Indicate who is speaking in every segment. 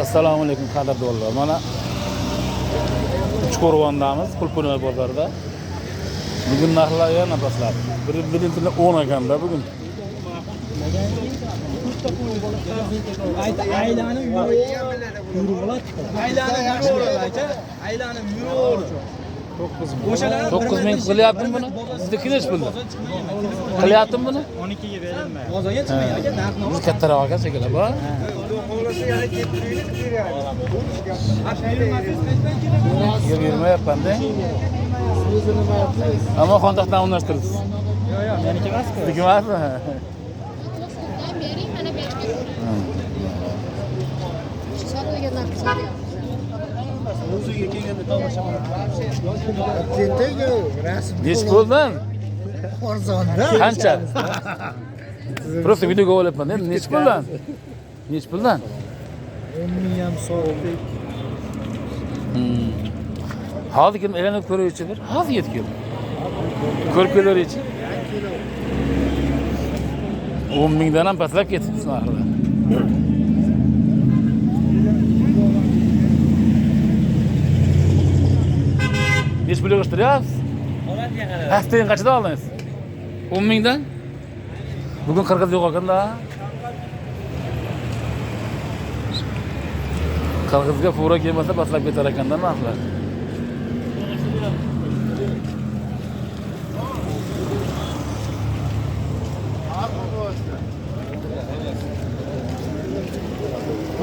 Speaker 1: Assalomu alaykum qadrdon do'stlar. Mana Uchqo'rg'ondamiz, Pulpuna bozorida. Bugun narxlar yana pastladi. Birinchidan 10 ekanda bugun.
Speaker 2: Aylanib yuraveradi. Aylanib yuraveradi.
Speaker 1: 9 ming qilyaptimi buni? Sizniki nechi pulda? Qilyaptimi buni?
Speaker 2: 12 ga berilmaydi. Bozorga chiqmay aka, narxni
Speaker 1: Biz kattaroq ekan shekilli bu. Yurmayapman-da. Ammo xondoqdan o'rnashtiribsiz.
Speaker 2: Yo'q, meniki emas-ku.
Speaker 1: Sizniki emasmi?
Speaker 3: Bering, mana bu yerga. Sotilgan narx sotilgan.
Speaker 2: O'ziga kelganda tomosha
Speaker 1: Nechi puldan?
Speaker 2: arzonda.
Speaker 1: Qancha? Просто videoga olyapman. Endi nechi puldan? Nechi puldan?
Speaker 2: 10 ming ham so'radik.
Speaker 1: Hozir kim elanib ko'ruvchi bir? Hozir yetib keldi. Ko'rib keluvchi. 10 mingdan ham pastlab ketibsiz narxlar. Nechi pulga qilishtiryapsiz? Haftaga qanchadan oldingiz? 10 mingdan? Bugun qirg'iz yo'q ekanda. Qirg'izga fura kelmasa pastlab ketar ekanda narxlar.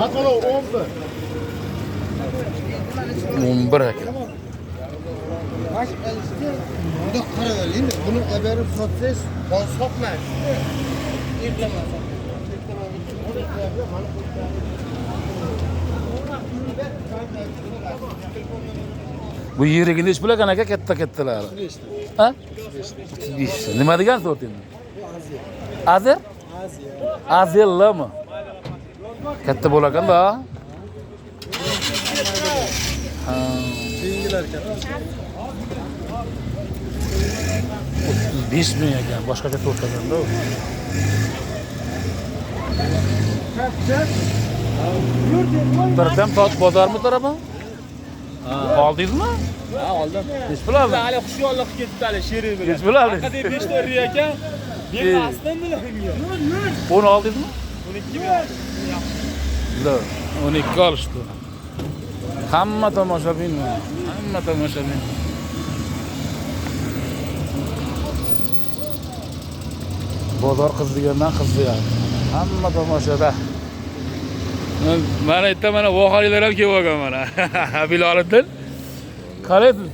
Speaker 2: Maqolo 11.
Speaker 1: 11 ekan.
Speaker 2: Bunda qaravering, buni aberib sotsangiz, boz sotmaysiz.
Speaker 1: Bu yeriga nechi pul ekan aka katta-kattalar? Ha? 35. Nima degan sort endi? Azer? Azellami? Katta bo'laganda. Ha.
Speaker 2: Keyingilar katta.
Speaker 1: 35 ming ekan, boshqacha to'xtaganda u. Birdan bozormi tarafa? Oldingizmi?
Speaker 2: Ha, oldim.
Speaker 1: Nechi pul oldingiz?
Speaker 2: Hali xushyorlik ketdi hali sherik bilan.
Speaker 1: Nechi pul oldingiz?
Speaker 2: Haqida 5 ta riya ekan. Bermasdan bilamga.
Speaker 1: 10 oldingizmi?
Speaker 2: 12 ming.
Speaker 1: Yo'q, 12 olishdi. Hamma tomoshabinmi? Hamma tomoshabin. Bozor qizdigandan qizdiyapti. Hamma tomoshada. Mana yerda mana vohalilar ham kelib olgan mana. Biloliddin. Qaraysiz.